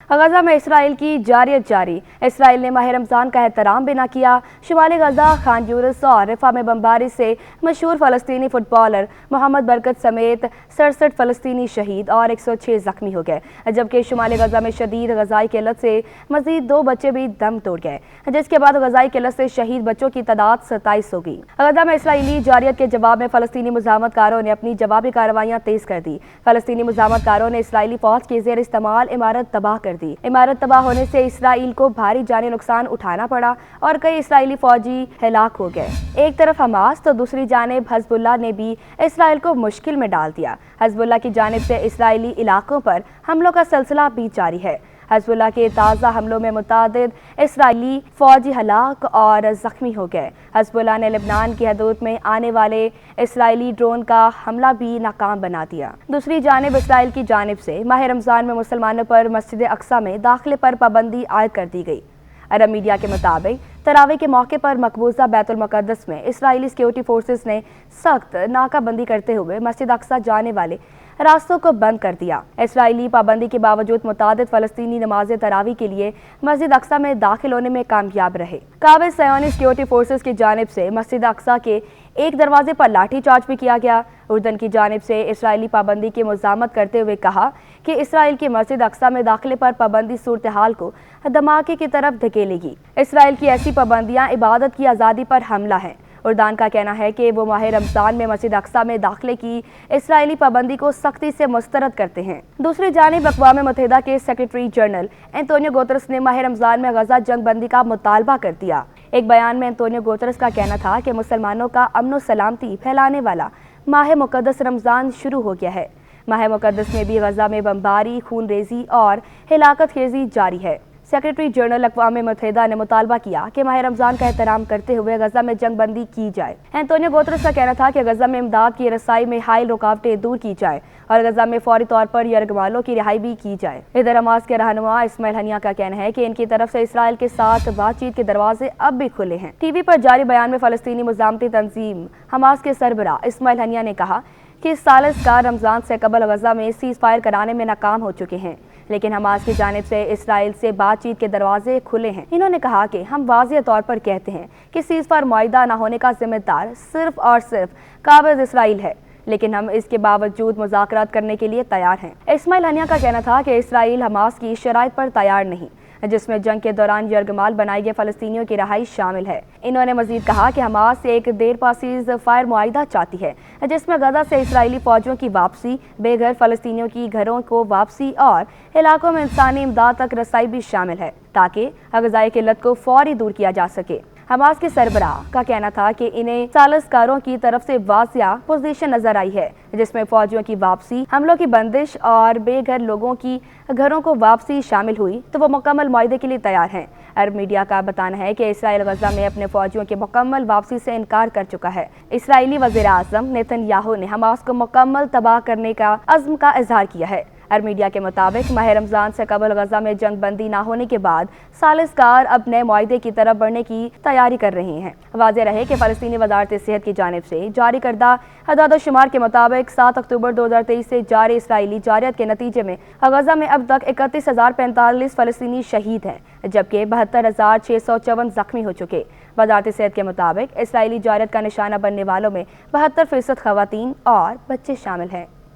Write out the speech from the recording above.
غزہ میں اسرائیل کی جارحیت جاری۔ اسرائیل نے ماہ رمضان کا احترام بھی نہ کیا۔ شمالی غزہ خان یونس اور رفح میں بمباری سے مشہور فلسطینی فٹ بالر محمد برکت سمیت 67 فلسطینی شہید اور 106 زخمی ہو گئے، جبکہ شمالی غزہ میں شدید غذائی قلت سے مزید 2 بچے بھی دم توڑ گئے، جس کے بعد غذائی قلت سے شہید بچوں کی تعداد 27 ہو گئی۔ غزہ میں اسرائیلی جارحیت کے جواب میں فلسطینی مزاحمت کاروں نے اپنی جوابی کارروائیاں تیز کر دی۔ فلسطینی مزاحمت کاروں نے اسرائیلی فوج کے زیر استعمال عمارت تباہ کر دی۔ عمارت تباہ ہونے سے اسرائیل کو بھاری جانی نقصان اٹھانا پڑا اور کئی اسرائیلی فوجی ہلاک ہو گئے۔ ایک طرف حماس تو دوسری جانب حزب اللہ نے بھی اسرائیل کو مشکل میں ڈال دیا۔ حزب اللہ کی جانب سے اسرائیلی علاقوں پر حملوں کا سلسلہ بھی جاری ہے۔ حزب اللہ کے تازہ حملوں میں متعدد اسرائیلی فوجی ہلاک اور زخمی ہو گئے۔ حزب اللہ نے لبنان کی حدود میں آنے والے اسرائیلی ڈرون کا حملہ بھی ناکام بنا دیا۔ دوسری جانب اسرائیل کی جانب سے ماہ رمضان میں مسلمانوں پر مسجد اقصی میں داخلے پر پابندی عائد کر دی گئی۔ عرب میڈیا کے مطابق تراویح کے موقع پر مقبوضہ بیت المقدس میں اسرائیلی سیکیورٹی فورسز نے سخت ناکہ بندی کرتے ہوئے مسجد اقصی جانے والے راستوں کو بند کر دیا۔ اسرائیلی پابندی کے باوجود متعدد فلسطینی نماز تراویح کے لیے مسجد اقصی میں داخل ہونے میں کامیاب رہے۔ قابض صہیونی سیکیورٹی فورسز کی جانب سے مسجد اقصی کے ایک دروازے پر لاٹھی چارج بھی کیا گیا۔ اردن کی جانب سے اسرائیلی پابندی کی مزاحمت کرتے ہوئے کہا کہ اسرائیل کی مسجد اقصی میں داخلے پر پابندی صورتحال کو دھماکے کی طرف دھکیلے گی۔ اسرائیل کی ایسی پابندیاں عبادت کی آزادی پر حملہ ہیں۔ اردان کا کہنا ہے کہ وہ ماہ رمضان میں مسجد اقصی میں داخلے کی اسرائیلی پابندی کو سختی سے مسترد کرتے ہیں۔ دوسری جانب اقوام متحدہ کے سیکریٹری جنرل انتونیو گوترس نے ماہ رمضان میں غزہ جنگ بندی کا مطالبہ کر دیا۔ ایک بیان میں انتونیو گوترس کا کہنا تھا کہ مسلمانوں کا امن و سلامتی پھیلانے والا ماہ مقدس رمضان شروع ہو گیا ہے۔ ماہ مقدس میں بھی غزہ میں بمباری، خون ریزی اور ہلاکت خیزی جاری ہے۔ سیکریٹری جنرل اقوام متحدہ نے مطالبہ کیا کہ ماہ رمضان کا احترام کرتے ہوئے غزہ میں جنگ بندی کی جائے۔ انتونیو گوترس کا کہنا تھا کہ غزہ میں امداد کی رسائی میں حائل رکاوٹیں دور کی جائیں اور غزہ میں فوری طور پر یرغمالوں کی رہائی بھی کی جائے۔ ادھر حماس کے رہنما اسماعیل ہنیہ کا کہنا ہے کہ ان کی طرف سے اسرائیل کے ساتھ بات چیت کے دروازے اب بھی کھلے ہیں۔ ٹی وی پر جاری بیان میں فلسطینی مزاحمتی تنظیم حماس کے سربراہ اسماعیل ہنیہ نے کہا کہ ثالث کا رمضان سے قبل غزہ میں سیز فائر کرانے میں ناکام ہو چکے ہیں، لیکن حماس کی جانب سے اسرائیل سے بات چیت کے دروازے کھلے ہیں۔ انہوں نے کہا کہ ہم واضح طور پر کہتے ہیں کہ سیز فائر معاہدہ نہ ہونے کا ذمہ دار صرف اور صرف قابض اسرائیل ہے، لیکن ہم اس کے باوجود مذاکرات کرنے کے لیے تیار ہیں۔ اسماعیل ہنیہ کا کہنا تھا کہ اسرائیل حماس کی شرائط پر تیار نہیں، جس میں جنگ کے دوران یرغمال بنائے گئے فلسطینیوں کی رہائی شامل ہے۔ انہوں نے مزید کہا کہ حماس ایک دیر پا سیز فائر معاہدہ چاہتی ہے، جس میں غزہ سے اسرائیلی فوجیوں کی واپسی، بے گھر فلسطینیوں کی گھروں کو واپسی اور علاقوں میں انسانی امداد تک رسائی بھی شامل ہے، تاکہ غذائی قلت کو فوری دور کیا جا سکے۔ حماس کے سربراہ کا کہنا تھا کہ انہیں ثالث کاروں کی طرف سے واضح پوزیشن نظر آئی ہے، جس میں فوجیوں کی واپسی، حملوں کی بندش اور بے گھر لوگوں کی گھروں کو واپسی شامل ہوئی تو وہ مکمل معاہدے کے لیے تیار ہیں۔ عرب میڈیا کا بتانا ہے کہ اسرائیل غزہ میں اپنے فوجیوں کی مکمل واپسی سے انکار کر چکا ہے۔ اسرائیلی وزیر اعظم نیتن یاہو نے حماس کو مکمل تباہ کرنے کا عزم کا اظہار کیا ہے۔ عرب میڈیا کے مطابق ماہ رمضان سے قبل غزہ میں جنگ بندی نہ ہونے کے بعد ثالث کار اب نئے معاہدے کی طرف بڑھنے کی تیاری کر رہے ہیں۔ واضح رہے کہ فلسطینی وزارت صحت کی جانب سے جاری کردہ اعداد و شمار کے مطابق 7 اکتوبر 2023 سے جاری اسرائیلی جارحیت کے نتیجے میں غزہ میں اب تک 31,045 فلسطینی شہید ہیں، جبکہ 72,654 زخمی ہو چکے۔ وزارت صحت کے مطابق اسرائیلی جارحیت کا نشانہ بننے والوں میں 72% خواتین اور بچے شامل ہیں۔